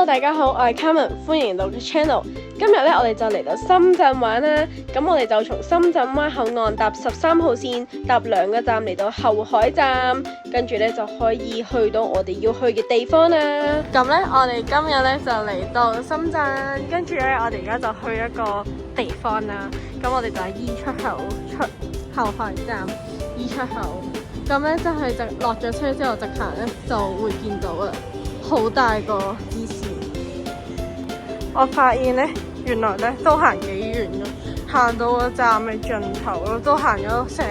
大家好，我係 Carmen， 歡迎嚟到嘅 channel。今日咧，我哋就嚟到深圳玩啦。咁我哋就從深圳灣口岸搭13號線，搭2個站嚟到後海站，跟住咧就可以去到我哋要去嘅地方啦。咁咧，我哋今日咧就嚟到深圳，跟住咧我哋而家就去一個地方啦。咁我哋就係 E 出口出後海站 E 出口。咁咧就係就落咗車之後直行咧就會見到啦。好大個支線，我發現咧，原來咧都行幾遠嘅，行到個站嘅盡頭咯，都行咗成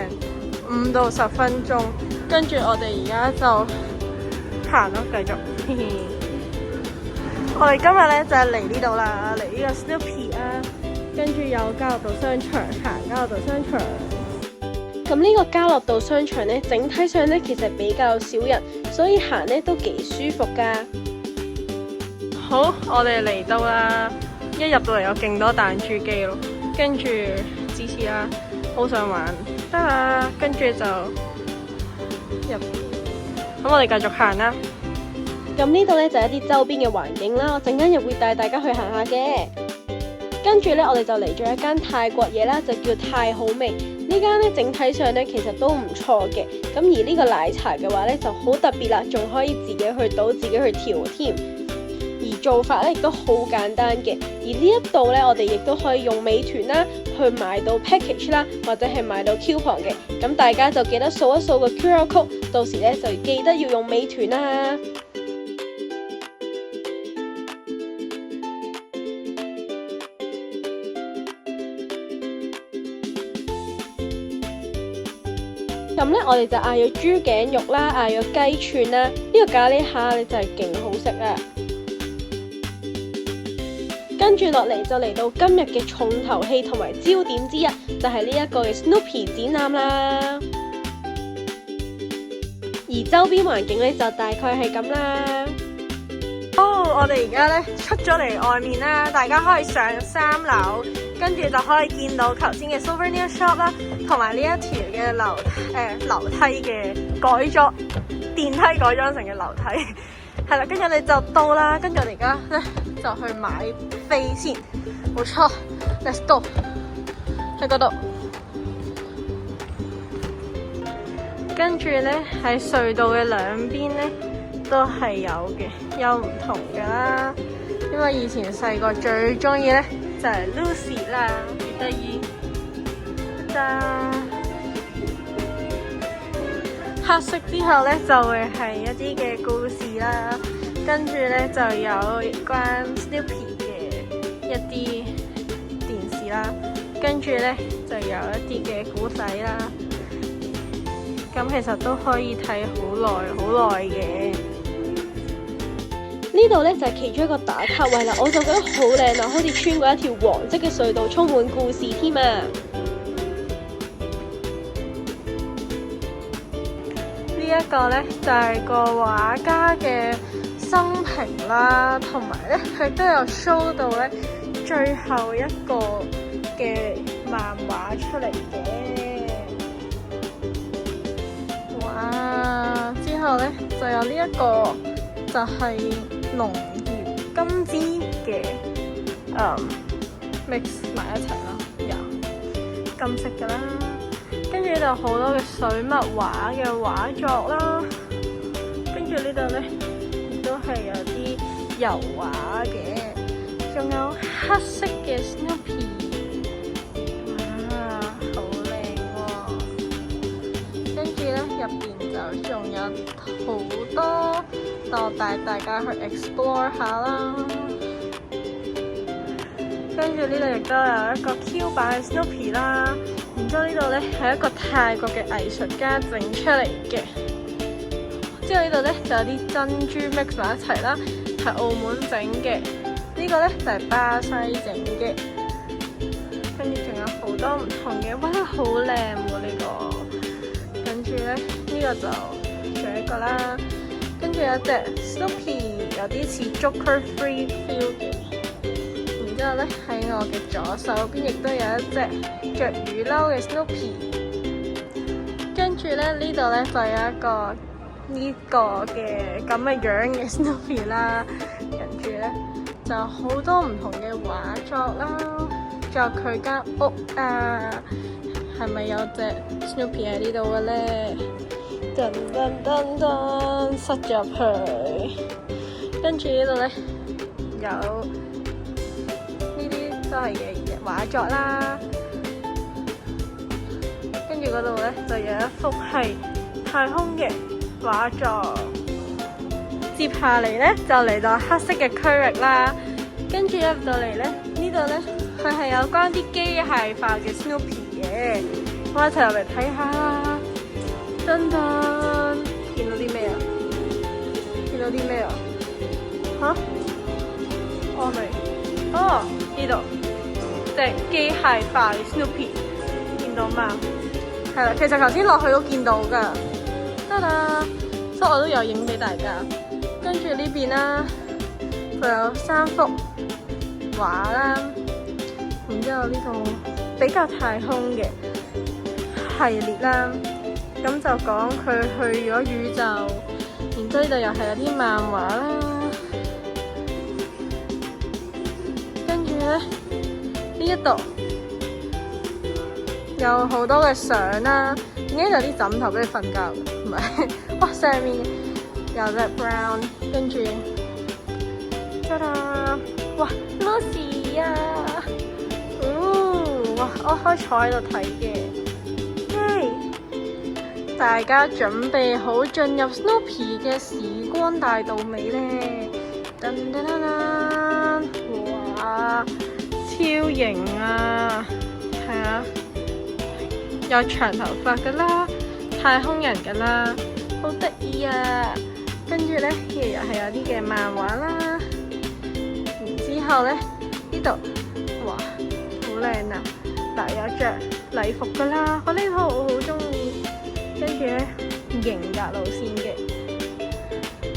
5到10分鐘。跟住我哋而家就行咯，繼續。我哋今日咧就係嚟呢度啦，嚟呢個 Snoopy 啊，跟住有家樂道商場，行家樂道商場。咁呢個家樂道商場咧，整體上咧其實比較少人，所以行咧都幾舒服噶。好，我哋嚟到啦，一入到嚟有勁多彈珠機咯，跟住支持啦，好想玩，得啦，跟住就入。咁我哋繼續行啦。咁呢度咧就係一啲周邊嘅環境啦，我陣間又會帶大家去行下嘅。跟住咧，我哋就嚟咗一間泰國嘢啦，就叫泰好味。呢間咧整體上咧其實都唔錯嘅。咁而呢個奶茶嘅話咧就好特別啦，仲可以自己去倒、自己去調添。而做法咧亦都好簡單嘅。而呢一度咧，我哋亦都可以用美團啦去買到 package 啦，或者係買到 coupon 嘅。咁大家就記得掃一掃個 QR code， 到時咧就記得要用美團啦。咁咧，我哋就嗌咗豬頸肉啦，嗌咗雞串啦，呢個咖喱蝦咧就係勁好食啊！跟住落嚟就嚟到今日嘅重頭戲同埋焦點之一，就係呢一個嘅 Snoopy 展覽啦。而周邊環境咧就大概係咁啦。我哋而家咧出咗嚟外面啦，大家可以上3樓，跟住就可以見到頭先嘅 Souvenir Shop 啦，同埋呢一條嘅樓梯嘅改裝，電梯改裝成嘅樓梯，係啦，跟住我哋就到啦，跟住我哋而家咧就去買飛先，冇錯 ，Let's go， 喺嗰度。跟住咧喺隧道嘅兩邊咧都係有嘅，有唔同㗎啦。因為以前細個最中意咧就係 Lucy 啦，幾得意。黑色之後咧就會係一啲嘅故事啦，跟住咧就有關 Snoopy 嘅一啲電視啦，跟住咧就有一啲嘅古仔啦。咁其實都可以睇好耐嘅。呢度咧就係其中一個打卡位啦，我就覺得好靚啊，好似穿過一條黃色嘅隧道，充滿故事添啊！呢一個咧就係個畫家嘅生平啦，同埋咧佢都有 show 到咧最後一個嘅漫畫出嚟嘅。哇！之後咧就有呢一個就係農業金枝嘅mix 埋一齊啦，金色噶啦，跟住呢度好多嘅水墨畫嘅畫作啦，跟住呢度咧亦都係有啲油畫嘅，仲有黑色嘅 Snoopy， 哇，好靚喎！跟住咧入邊就仲有好多，我帶大家去 explore 下啦。跟住呢度亦都有一個 Q 版嘅 Snoopy 啦。然之後呢度咧係一個泰國嘅藝術家整出嚟嘅。之後呢度咧就有啲珍珠 mix 埋一齊啦，係澳門整嘅。呢個咧就係巴西整嘅。跟住仲有好多唔同嘅，哇，好靚喎呢個。跟住咧呢個就仲有一個啦。跟住有隻 Snoopy 有啲似 Joker Free Feel 嘅，然之後咧喺我嘅左手邊亦都有一隻着雨褸嘅 Snoopy， 跟住咧呢度咧就有一個呢個嘅咁嘅樣嘅 Snoopy 啦，跟住咧就好多唔同嘅畫作啦，仲有佢間屋啊，係咪有隻 Snoopy 喺呢度嘅咧？噔噔噔噔，塞咗入去，跟住呢度咧有呢啲都係嘅畫作啦，跟住嗰度咧就有一幅係太空嘅畫作。接下嚟咧就嚟到黑色嘅區域啦，跟住入到嚟咧呢度咧佢係有關啲機械化嘅 Snoopy 嘅，我一齊入嚟睇下啦。噔噔，見到啲咩啊？見到啲咩啊？嚇？我未。哦，呢度隻機械化嘅 Snoopy， 見到嘛？係啦，其實頭先落去都見到㗎。得啦，所以我都有影俾大家。跟住呢邊啦，佢有3幅畫啦，然之後呢個比較太空嘅系列啦，咁就講佢去咗宇宙，然之後呢度又係有啲漫畫啦，跟住咧呢一度有好多嘅相啦，點解有啲枕頭俾你瞓覺嘅？唔係，哇上面有隻 brown， 跟住，ta da！哇 ，Lucy 啊，哇，我可以坐喺度睇嘅，大家準備好進入 Snoopy 嘅時光大道未咧？噔噔噔噔，哇，超型啊！係啊，有長頭髮噶啦，太空人噶啦，好得意啊！跟住咧，又係有啲嘅漫畫啦。然之後咧，呢度哇，好靚啊！嗱，有着禮服噶啦，我呢套我好中意。跟住咧，型格路線嘅。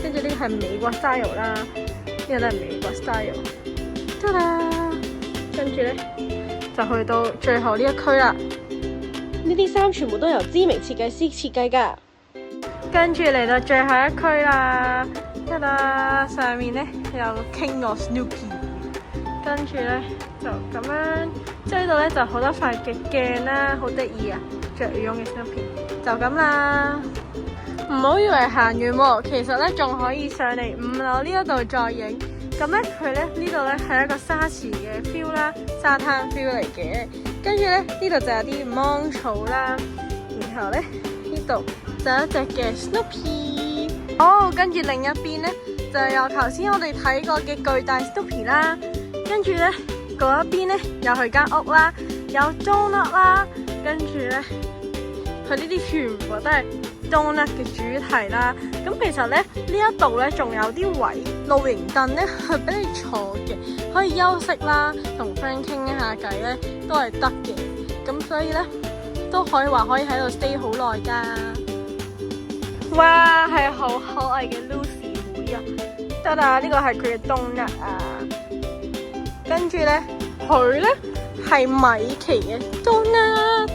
跟住呢個係美國 style 啦，呢個都係美國 style。得啦，跟住咧就去到最後呢一區啦。呢啲衫全部都由知名設計師設計㗎。跟住嚟到最後一區啦，得啦，上面咧有 King of Snoopy， 跟住咧就咁樣，即係呢度咧就好多塊嘅鏡啦，好得意啊，着羽絨嘅 Snoopy， 就咁啦。唔好以為行遠喎，其實咧仲可以上嚟5樓呢一度再影。咁咧佢咧呢度咧係一個沙池嘅 feel 啦，沙灘 feel 嚟嘅。跟住咧呢度就有啲芒草啦，然後咧呢度就有一隻嘅 Snoopy， 跟住另一邊咧就有頭先我哋睇過嘅巨大 Snoopy 啦，跟住咧嗰一邊咧有佢間屋啦，有 donut 啦，跟住咧佢呢啲全部都係 donut 嘅主題啦。咁其實咧呢一度咧仲有啲位露營凳咧係俾你坐嘅，可以休息啦，同 friend 傾一下偈咧都係得嘅。咁所以咧都可以話可以喺度 stay 好耐㗎。哇，係好可愛嘅 Lucy 妹啊！得啦，呢個係佢嘅 donut 啊。跟住咧，佢咧係米奇嘅 donut，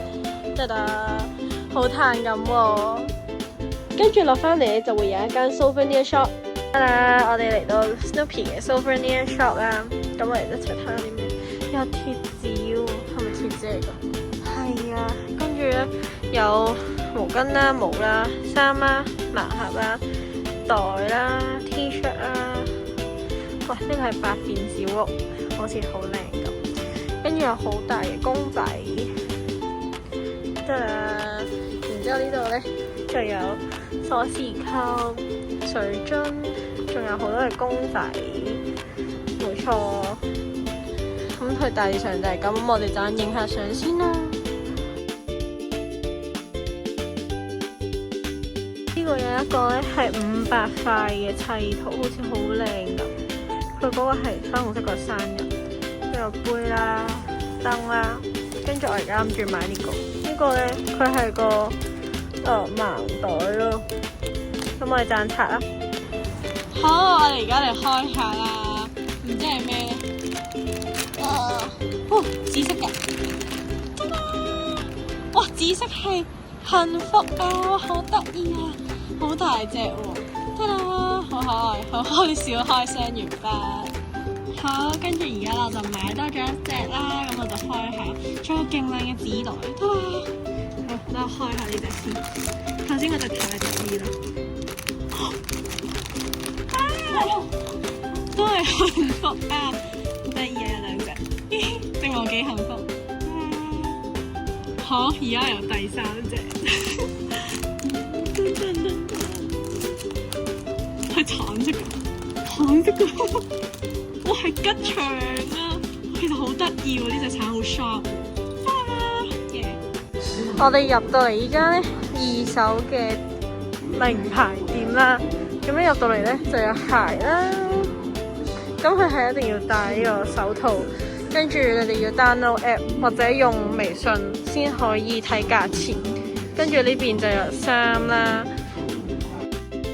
得啦，好彈咁喎。跟住落翻嚟就會有一間 souvenir shop。得啦，我哋嚟到 Snoopy 嘅 souvenir shop 啦。咁我哋一齊睇下啲咩？有貼紙喎，係咪貼紙嚟㗎？係啊，跟住咧有毛巾啦、帽啦、衫啦、盲盒啦、袋啦、T-shirt 啦。哇！呢個係百變小屋，好似好靚咁。跟住有好大嘅公仔，得啦。然之後呢度咧就有鎖匙扣、水樽，仲有好多嘅公仔。冇錯。咁佢大致上就係咁，我哋就影下相先啦。呢個有一個咧係500塊嘅砌圖，好似好靚咁。佢嗰個係粉紅色個生日，都有杯啦、燈啦。跟住我而家諗住買呢個。呢個咧佢係個盲袋咯。咁我哋贊拆啦。好，我哋而家嚟開下啦。唔知係咩咧？紫色嘅。哇，紫色係幸福啊，好得意啊，好大隻喎，得啦，好可愛，好笑，開箱完畢。好，跟住而家我就買多咗一隻啦，咁我就開下，仲有勁靚嘅紙袋，好，等我開下呢隻先。頭先嗰隻太得意啦，都係幸福啊！好得意啊，有兩隻，正我幾幸福。好，而家有第三隻，係橙色嘅，橙色嘅，哇係吉祥啊！其實好得意喎，呢隻橙好 sharp。我哋入到嚟依間咧二手嘅名牌店啦，咁樣入到嚟咧就有鞋啦，咁佢係一定要戴呢個手套。跟住你哋要 download app 或者用微信先可以睇價錢。跟住呢邊就有衫啦，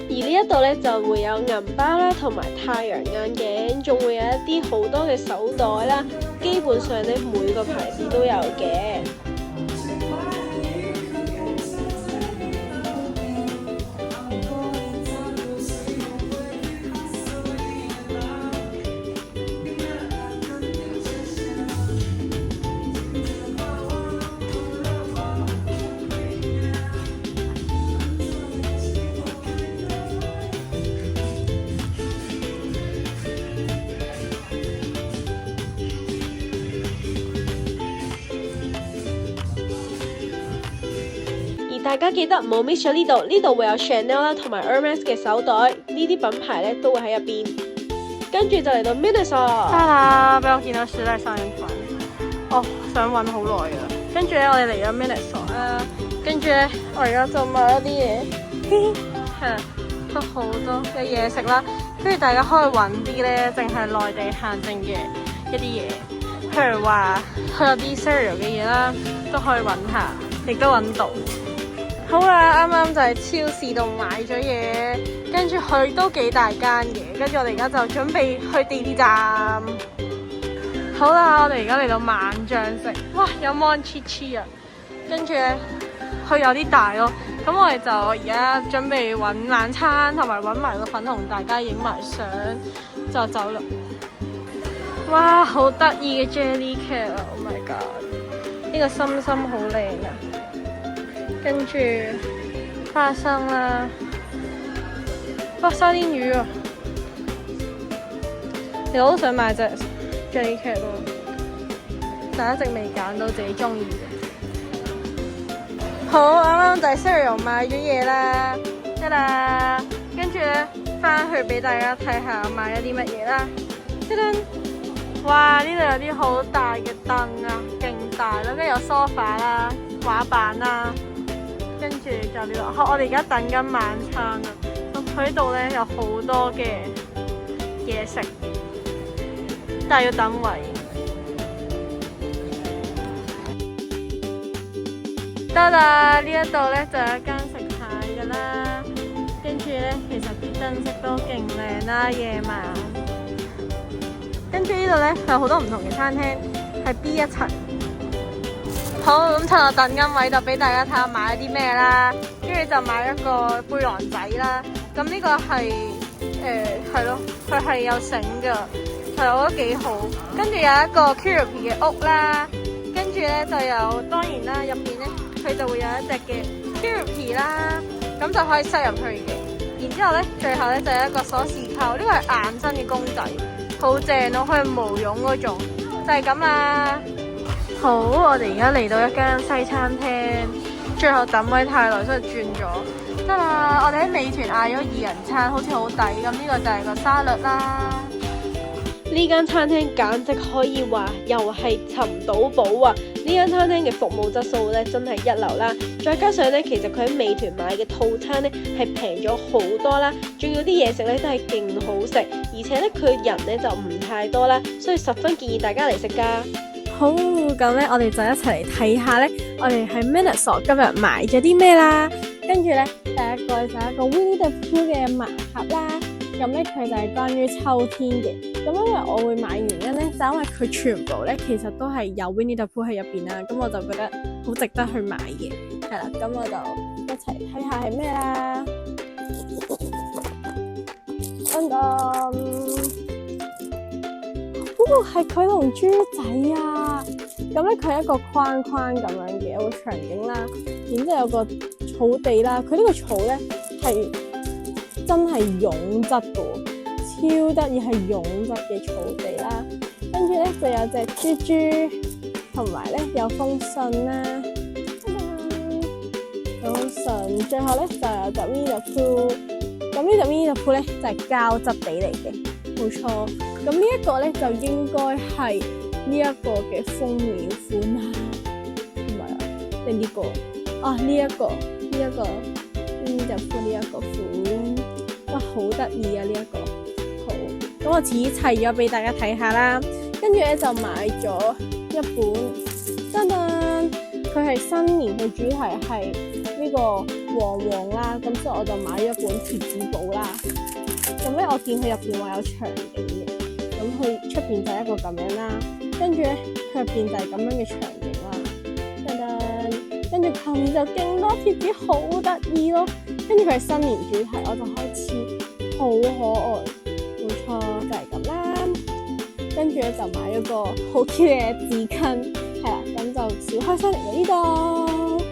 而呢一度呢就會有銀包啦，同埋太陽眼鏡，仲會有一啲好多嘅手袋啦。基本上呢每個牌子都有嘅。大家記得唔好 miss 咗呢度會有 Chanel 啦，同埋 Hermes 嘅手袋，呢啲品牌咧都會喺入邊。跟住就嚟到 Miniso， 得啦，俾我見到時代雙人款，哦，想揾好耐啊。跟住咧，我哋嚟咗 Miniso 啦，跟住咧，我而家就買咗啲嘢，係都好多嘅嘢食啦。跟住大家可以揾啲咧，淨係內地限定嘅一啲嘢，譬如話佢有啲 cereal 嘅嘢啦，都可以揾下，亦都揾到。好啦，啱啱就喺超市度買咗嘢，跟住佢都幾大間嘅，跟住我哋而家就準備去地鐵站。好啦，我哋而家嚟到萬象城，哇，有 Mon-Chi-Chi 啊，跟住咧佢有啲大咯，咁我哋就而家準備揾晚餐，同埋揾埋個粉同大家影埋相，就走啦。哇，好得意嘅 Jelly Cat 啊 ！Oh my god， 呢個心心好靚啊！跟住花生啦，哇，沙甸魚啊！其實我都想買隻 Jelly Cat 咯，但一直未揀到自己中意嘅。好，啱啱就係 cereal 買咗嘢啦，得啦。跟住咧，翻去俾大家睇下買咗啲乜嘢啦。哇！呢度有啲好大嘅凳啊，勁大啦，跟住有 sofa 啦、畫板啦。跟住就呢度，我哋而家等緊晚餐啊！咁佢呢度咧有好多嘅嘢食，但係要等位。得啦，呢一度咧就有一間食蟹噶啦，跟住咧其實啲燈飾都勁靚啦，夜晚。跟住呢度咧有好多唔同嘅餐廳，係 B 一層。好，咁趁我等緊位就俾大家睇下買咗啲咩啦，跟住就買一個背囊仔啦。咁呢個係係咯，佢係有繩㗎，係我覺得幾好。跟住有一個 Kiripi 嘅屋啦，跟住咧就有當然啦，入邊咧佢就會有一隻嘅 Kiripi 啦，咁就可以塞入去嘅。然之後咧，最後咧就有一個鎖匙扣，呢個係硬身嘅公仔，好正咯，佢係毛絨嗰種，就係咁啦。好，我哋而家嚟到一間西餐廳，最後等位太耐，所以轉咗。得啦，我哋喺美團嗌咗2人餐，好似好抵。咁呢個就係個沙律啦。呢間餐廳簡直可以話又係尋寶寶啊！呢間餐廳嘅服務質素咧真係一流啦，再加上咧其實佢喺美團買嘅套餐咧係平咗好多啦，仲要啲嘢食咧都係勁好食，而且咧佢人咧就唔太多啦，所以十分建議大家嚟食㗎。好，咁咧我哋就一齊嚟睇下咧，我哋喺 Miniso 今日買咗啲咩啦。跟住咧第一個就係一個 Winnie the Pooh 嘅盲盒啦，咁咧佢就係關於秋天嘅。咁因為我會買原因咧，就因為佢全部咧其實都係有 Winnie the Pooh 喺入邊啦，咁我就覺得好值得去買嘅。係啦，咁我就一齊睇下係咩啦。個係佢同豬仔啊！咁咧佢係一個框框咁樣嘅一個場景啦，然之後有個草地啦，佢呢個草咧係真係絨質嘅喎，超得意係絨質嘅草地啦。跟住咧就有隻豬豬，同埋咧有封信啦，有封信。最後咧就有隻 Winnie the Pooh，咁呢隻 Winnie the Pooh 咧就係膠質地嚟嘅，冇錯。咁呢一個咧就應該係呢一個嘅封面款啦，唔係啊，定呢個啊？呢一個Winnie the Pooh呢一個款，哇，好得意啊！呢一個好，咁我自己砌咗俾大家睇下啦。跟住咧就買咗一本，噔噔，佢係新年嘅主題係呢個黃黃啦，咁所以我就買咗一本貼紙簿啦。咁咧我見佢入邊話有場景嘅，咁佢出邊就係一個咁樣啦，跟住咧佢入邊就係咁樣嘅場景啦，噔噔，跟住後面就勁多貼紙，好得意咯。跟住佢係新年主題，我就開始好可愛，冇錯就係咁啦。跟住咧就買咗個好 Q 嘅紙巾，係啦，咁就小開心嚟到呢度。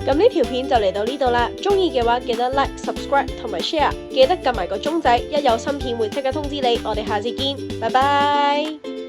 咁呢條片就嚟到呢度啦，中意嘅話記得 like、subscribe 同埋 share，記得撳埋個鐘仔，一有新片會即刻通知你。我哋下次見，拜拜。